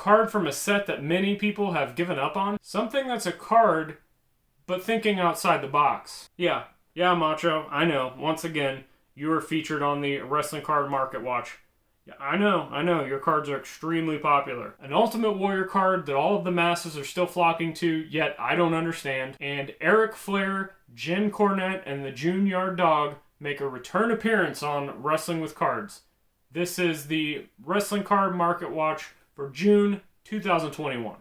card from a set that many people have given up on. Something that's a card, but thinking outside the box. Yeah, Macho, I know. Once again, you were featured on the Wrestling Card Market Watch. Yeah, I know, your cards are extremely popular. An Ultimate Warrior card that all of the masses are still flocking to, yet I don't understand. And Eric Flair, Jen Cornette, and the June Yard Dog make a return appearance on Wrestling with Cards. This is the Wrestling Card Market Watch for June 2021.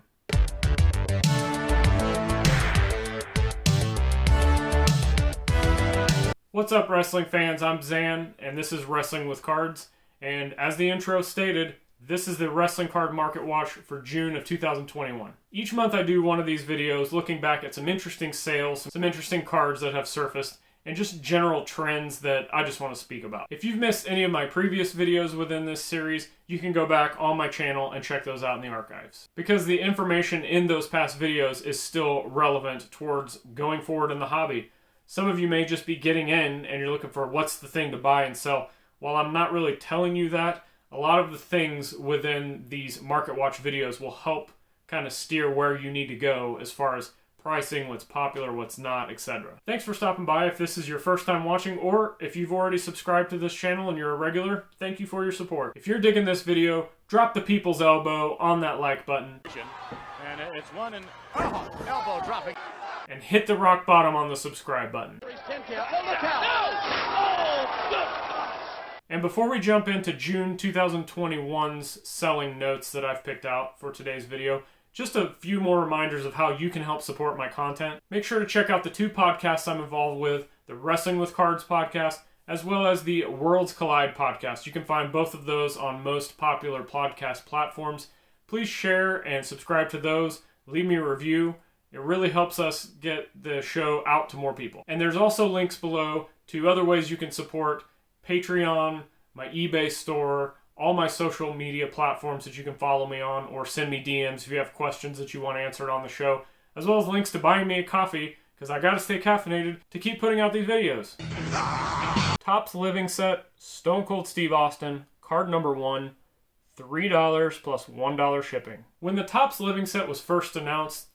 What's up, wrestling fans? I'm Zhan, and this is Wrestling with Cards. And as the intro stated, this is the Wrestling Card Market Watch for June of 2021. Each month I do one of these videos looking back at some interesting sales, some interesting cards that have surfaced, and just general trends that I just want to speak about. If you've missed any of my previous videos within this series, you can go back on my channel and check those out in the archives. Because the information in those past videos is still relevant towards going forward in the hobby. Some of you may just be getting in and you're looking for what's the thing to buy and sell. While I'm not really telling you that, a lot of the things within these Market Watch videos will help kind of steer where you need to go as far as pricing, what's popular, what's not, etc. Thanks for stopping by if this is your first time watching, or if you've already subscribed to this channel and you're a regular, thank you for your support. If you're digging this video, drop the people's elbow on that like button. And it's one and elbow dropping. And hit the rock bottom on the subscribe button. And before we jump into June 2021's selling notes that I've picked out for today's video, just a few more reminders of how you can help support my content. Make sure to check out the two podcasts I'm involved with, the Wrestling with Cards podcast, as well as the Worlds Collide podcast. You can find both of those on most popular podcast platforms. Please share and subscribe to those. Leave me a review. It really helps us get the show out to more people. And there's also links below to other ways you can support: Patreon, my eBay store, all my social media platforms that you can follow me on, or send me DMs if you have questions that you want answered on the show, as well as links to buying me a coffee, because I gotta stay caffeinated to keep putting out these videos. Topps Living Set, Stone Cold Steve Austin, card number 1, $3 plus $1 shipping. When the Topps Living Set was first announced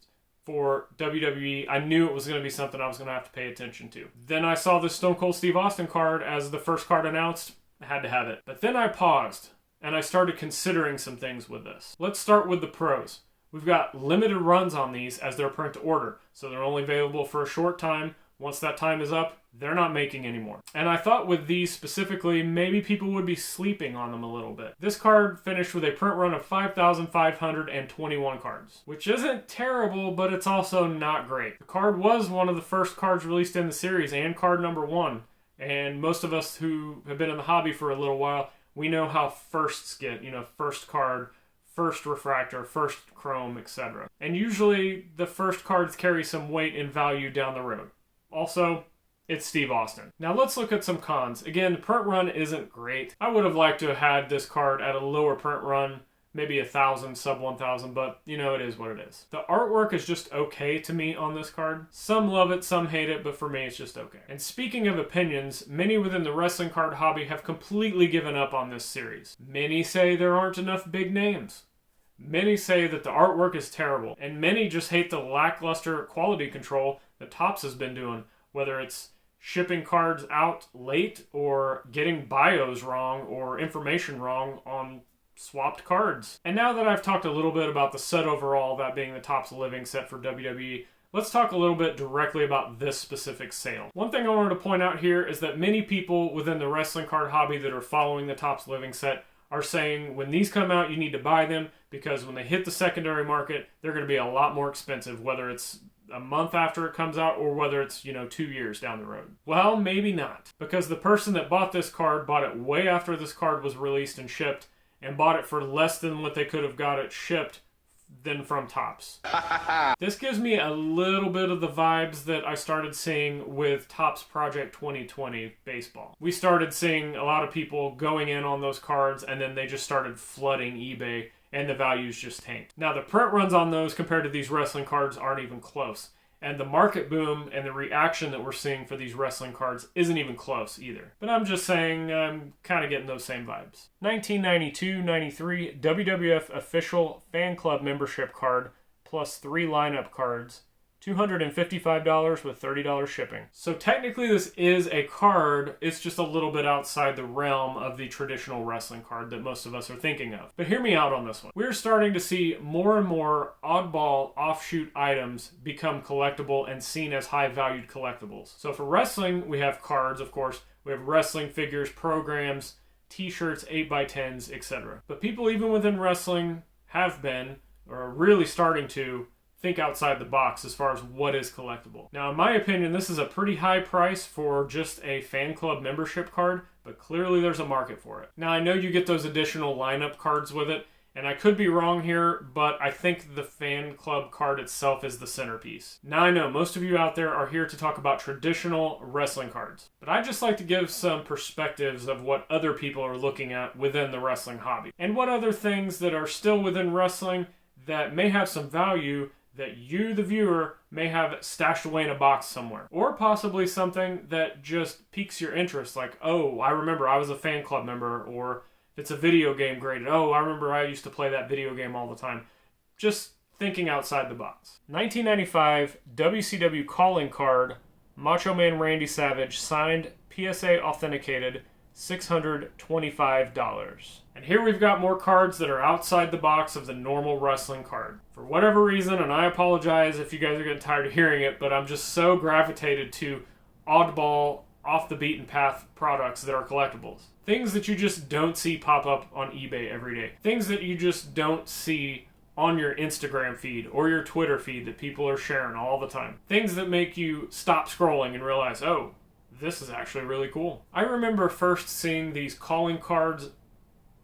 for WWE, I knew it was going to be something I was going to have to pay attention to. Then I saw the Stone Cold Steve Austin card as the first card announced. I had to have it. But then I paused, and I started considering some things with this. Let's start with the pros. We've got limited runs on these as they're print to order, so they're only available for a short time. Once that time is up, they're not making anymore. And I thought with these specifically, maybe people would be sleeping on them a little bit. This card finished with a print run of 5,521 cards, which isn't terrible, but it's also not great. The card was one of the first cards released in the series and card number 1. And most of us who have been in the hobby for a little while, we know how firsts get, first card, first refractor, first chrome, etc. And usually the first cards carry some weight and value down the road. Also, it's Steve Austin. Now let's look at some cons. Again, the print run isn't great. I would have liked to have had this card at a lower print run, maybe 1,000, sub 1,000, but it is what it is. The artwork is just okay to me on this card. Some love it, some hate it, but for me it's just okay. And speaking of opinions, many within the wrestling card hobby have completely given up on this series. Many say there aren't enough big names. Many say that the artwork is terrible, and many just hate the lackluster quality control that Topps has been doing, whether it's shipping cards out late or getting bios wrong or information wrong on swapped cards. And now that I've talked a little bit about the set overall, that being the Topps Living Set for WWE, let's talk a little bit directly about this specific sale. One thing I wanted to point out here is that many people within the wrestling card hobby that are following the Topps Living Set are saying when these come out, you need to buy them because when they hit the secondary market, they're going to be a lot more expensive, whether it's a month after it comes out or whether it's, 2 years down the road. Well, maybe not, because the person that bought this card bought it way after this card was released and shipped, and bought it for less than what they could have got it shipped than from Topps. This gives me a little bit of the vibes that I started seeing with Topps Project 2020 baseball. We started seeing a lot of people going in on those cards, and then they just started flooding eBay, and the values just tanked. Now, the print runs on those compared to these wrestling cards aren't even close. And the market boom and the reaction that we're seeing for these wrestling cards isn't even close either. But I'm just saying I'm kind of getting those same vibes. 1992-93 WWF official fan club membership card plus 3 lineup cards. $255 with $30 shipping. So technically this is a card, it's just a little bit outside the realm of the traditional wrestling card that most of us are thinking of. But hear me out on this one. We're starting to see more and more oddball offshoot items become collectible and seen as high-valued collectibles. So for wrestling, we have cards, of course. We have wrestling figures, programs, t-shirts, 8x10s, etc. But people even within wrestling have been, or are really starting to, think outside the box as far as what is collectible. Now, in my opinion, this is a pretty high price for just a fan club membership card, but clearly there's a market for it. Now, I know you get those additional lineup cards with it, and I could be wrong here, but I think the fan club card itself is the centerpiece. Now, I know most of you out there are here to talk about traditional wrestling cards, but I just like to give some perspectives of what other people are looking at within the wrestling hobby, and what other things that are still within wrestling that may have some value that you, the viewer, may have stashed away in a box somewhere. Or possibly something that just piques your interest, like, oh, I remember I was a fan club member, or if it's a video game graded, oh, I remember I used to play that video game all the time. Just thinking outside the box. 1995 WCW Calling Card, Macho Man Randy Savage, signed, PSA authenticated, $625. And here we've got more cards that are outside the box of the normal wrestling card. For whatever reason, and I apologize if you guys are getting tired of hearing it, but I'm just so gravitated to oddball, off the beaten path products that are collectibles. Things that you just don't see pop up on eBay every day. Things that you just don't see on your Instagram feed or your Twitter feed that people are sharing all the time. Things that make you stop scrolling and realize, oh, this is actually really cool. I remember first seeing these calling cards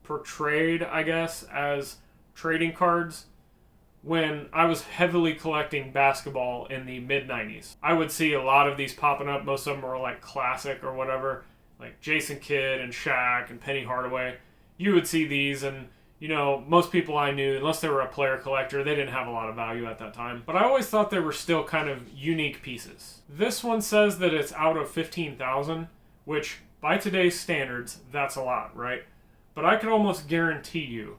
portrayed, I guess, as trading cards when I was heavily collecting basketball in the mid-90s. I would see a lot of these popping up. Most of them were like classic or whatever, like Jason Kidd and Shaq and Penny Hardaway. You would see these, and you know, most people I knew, unless they were a player collector, they didn't have a lot of value at that time. But I always thought they were still kind of unique pieces. This one says that it's out of 15,000, which by today's standards, that's a lot, right? But I can almost guarantee you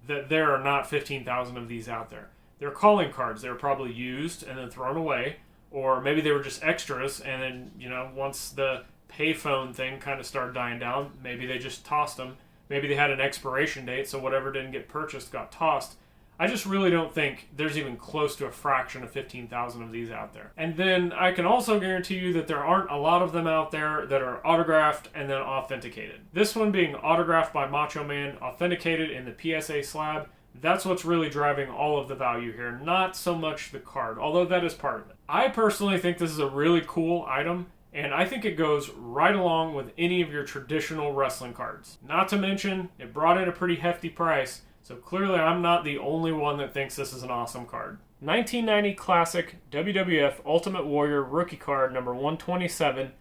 that there are not 15,000 of these out there. They're calling cards. They were probably used and then thrown away, or maybe they were just extras, and then, you know, once the payphone thing kind of started dying down, maybe they just tossed them. Maybe they had an expiration date, so whatever didn't get purchased got tossed. I just really don't think there's even close to a fraction of 15,000 of these out there. And then I can also guarantee you that there aren't a lot of them out there that are autographed and then authenticated. This one being autographed by Macho Man, authenticated in the PSA slab, that's what's really driving all of the value here, not so much the card, although that is part of it. I personally think this is a really cool item, and I think it goes right along with any of your traditional wrestling cards. Not to mention, it brought in a pretty hefty price, so clearly I'm not the only one that thinks this is an awesome card. 1990 Classic WWF Ultimate Warrior Rookie Card number 127,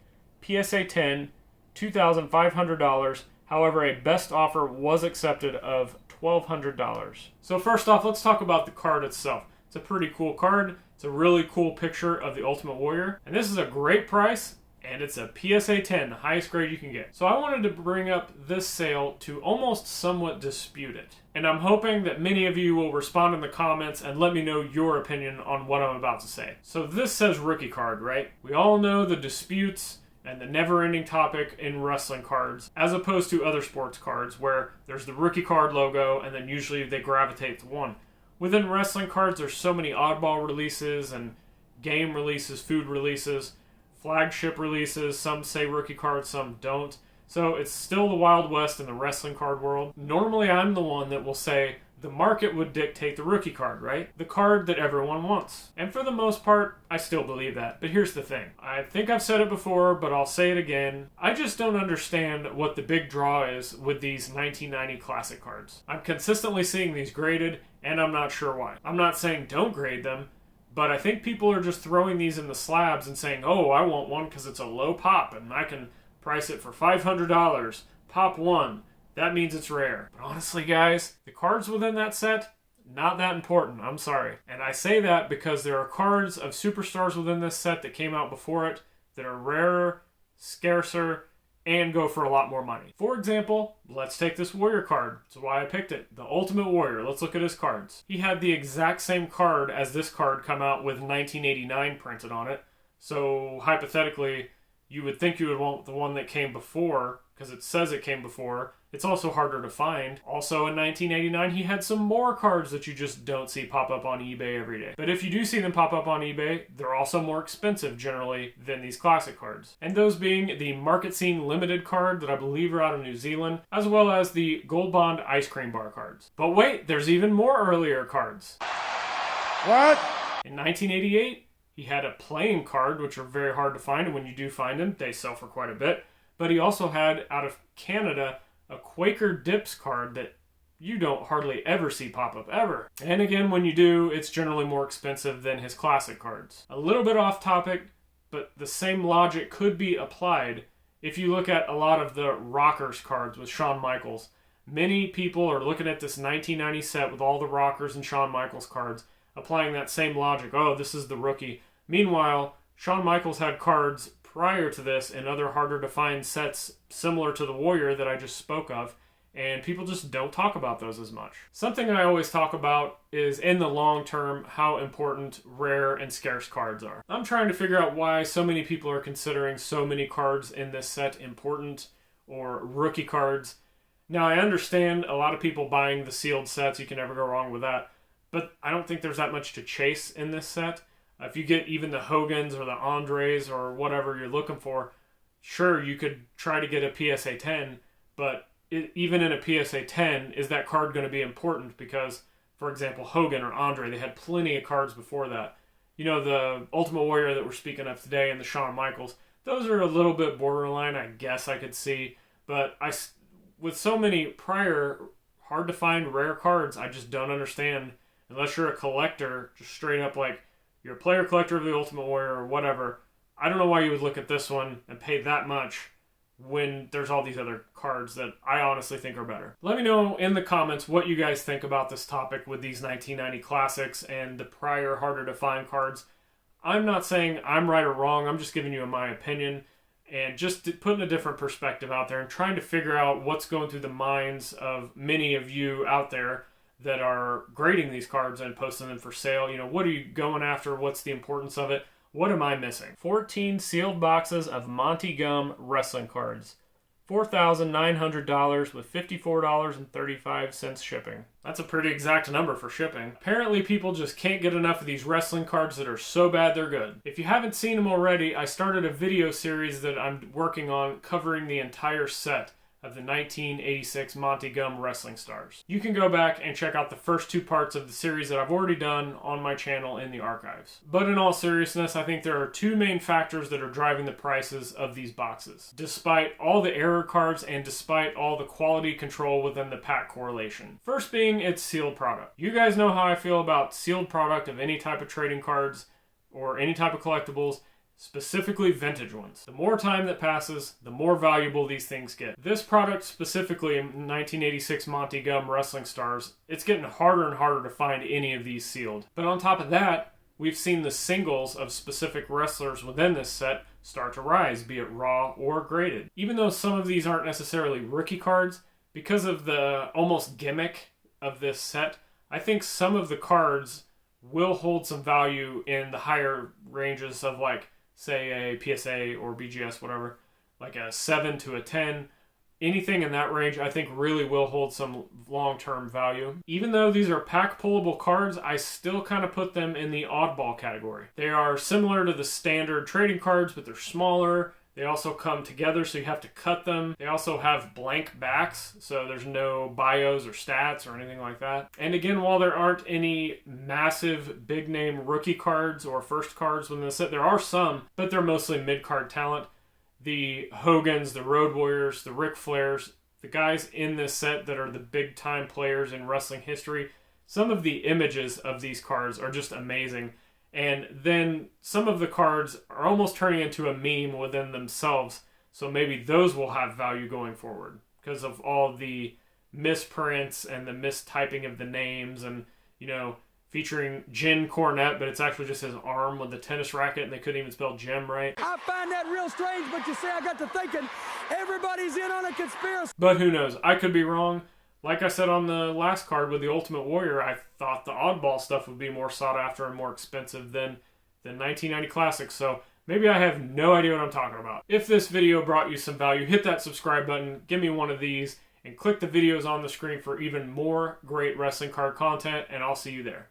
PSA 10, $2,500. However, a best offer was accepted of $1,200. So first off, let's talk about the card itself. It's a pretty cool card. It's a really cool picture of the Ultimate Warrior. And this is a great price. And it's a PSA 10, the highest grade you can get. So I wanted to bring up this sale to almost somewhat dispute it. And I'm hoping that many of you will respond in the comments and let me know your opinion on what I'm about to say. So this says rookie card, right? We all know the disputes and the never-ending topic in wrestling cards, as opposed to other sports cards where there's the rookie card logo and then usually they gravitate to one. Within wrestling cards, there's so many oddball releases and game releases, food releases, flagship releases. Some say rookie cards, some don't. So it's still the Wild West in the wrestling card world. Normally I'm the one that will say the market would dictate the rookie card, right? The card that everyone wants. And for the most part, I still believe that. But here's the thing. I think I've said it before, but I'll say it again. I just don't understand what the big draw is with these 1990 Classic cards. I'm consistently seeing these graded, and I'm not sure why. I'm not saying don't grade them, but I think people are just throwing these in the slabs and saying, oh, I want one because it's a low pop, and I can price it for $500. Pop one. That means it's rare. But honestly, guys, the cards within that set, Not that important, I'm sorry. And I say that because there are cards of superstars within this set that came out before it that are rarer, scarcer, and go for a lot more money. For example, let's take this Warrior card. That's why I picked it. The Ultimate Warrior. Let's look at his cards. He had the exact same card as this card come out with 1989 printed on it. So hypothetically, you would think you would want the one that came before, because it says it came before. It's also harder to find. Also in 1989, he had some more cards that you just don't see pop up on eBay every day. But if you do see them pop up on eBay, they're also more expensive generally than these classic cards. And those being the Market Scene Limited card that I believe are out of New Zealand, as well as the Gold Bond Ice Cream Bar cards. But wait, there's even more earlier cards. What? In 1988, he had a playing card, which are very hard to find, and when you do find them, they sell for quite a bit. But he also had, out of Canada, a Quaker Dips card that you don't hardly ever see pop up ever. And again, when you do, it's generally more expensive than his classic cards. A little bit off topic, but the same logic could be applied if you look at a lot of the Rockers cards with Shawn Michaels. Many people are looking at this 1990 set with all the Rockers and Shawn Michaels cards, applying that same logic. Oh, this is the rookie. Meanwhile, Shawn Michaels had cards prior to this and other harder to find sets similar to the Warrior that I just spoke of, and people just don't talk about those as much. Something I always talk about is, in the long term, how important rare and scarce cards are. I'm trying to figure out why so many people are considering so many cards in this set important, or rookie cards. Now, I understand a lot of people buying the sealed sets, you can never go wrong with that, but I don't think there's that much to chase in this set. If you get even the Hogans or the Andres or whatever you're looking for, sure, you could try to get a PSA 10, but even in a PSA 10, is that card going to be important? Because, for example, Hogan or Andre, they had plenty of cards before that. You know, the Ultimate Warrior that we're speaking of today and the Shawn Michaels, those are a little bit borderline, I guess I could see. But with so many prior hard-to-find rare cards, I just don't understand, unless you're a collector, just straight up like, you're a player collector of the Ultimate Warrior or whatever, I don't know why you would look at this one and pay that much when there's all these other cards that I honestly think are better. Let me know in the comments what you guys think about this topic with these 1990 classics and the prior harder to find cards. I'm not saying I'm right or wrong, I'm just giving you my opinion and just putting a different perspective out there and trying to figure out what's going through the minds of many of you out there that are grading these cards and posting them for sale. You know, what are you going after? What's the importance of it? What am I missing? 14 sealed boxes of Monty Gum wrestling cards. $4,900 with $54.35 shipping. That's a pretty exact number for shipping. Apparently people just can't get enough of these wrestling cards that are so bad they're good. If you haven't seen them already, I started a video series that I'm working on covering the entire set of the 1986 Monty Gum Wrestling Stars. You can go back and check out the first two parts of the series that I've already done on my channel in the archives. But in all seriousness, I think there are two main factors that are driving the prices of these boxes, despite all the error cards and despite all the quality control within the pack correlation. First being its sealed product. You guys know how I feel about sealed product of any type of trading cards or any type of collectibles, specifically vintage ones. The more time that passes, the more valuable these things get. This product specifically in 1986 Monty Gum Wrestling Stars, it's getting harder and harder to find any of these sealed. But on top of that, we've seen the singles of specific wrestlers within this set start to rise, be it raw or graded. Even though some of these aren't necessarily rookie cards, because of the almost gimmick of this set, I think some of the cards will hold some value in the higher ranges of, like, say a PSA or BGS, whatever, like a 7 to a 10. Anything in that range I think really will hold some long-term value. Even though these are pack pullable cards, I still kind of put them in the oddball category. They are similar to the standard trading cards, but they're smaller. They also come together, so you have to cut them. They also have blank backs, so there's no bios or stats or anything like that. And again, while there aren't any massive big-name rookie cards or first cards within the set, there are some, but they're mostly mid-card talent. The Hogans, the Road Warriors, the Ric Flairs, the guys in this set that are the big-time players in wrestling history, some of the images of these cards are just amazing. And then some of the cards are almost turning into a meme within themselves. So maybe those will have value going forward because of all the misprints and the mistyping of the names and, you know, featuring Jim Cornette, but it's actually just his arm with the tennis racket, and they couldn't even spell Jim right. I find that real strange, but you see, I got to thinking, everybody's in on a conspiracy. But who knows? I could be wrong. Like I said on the last card with the Ultimate Warrior, I thought the oddball stuff would be more sought after and more expensive than the 1990 Classics, so maybe I have no idea what I'm talking about. If this video brought you some value, hit that subscribe button, give me one of these, and click the videos on the screen for even more great wrestling card content, and I'll see you there.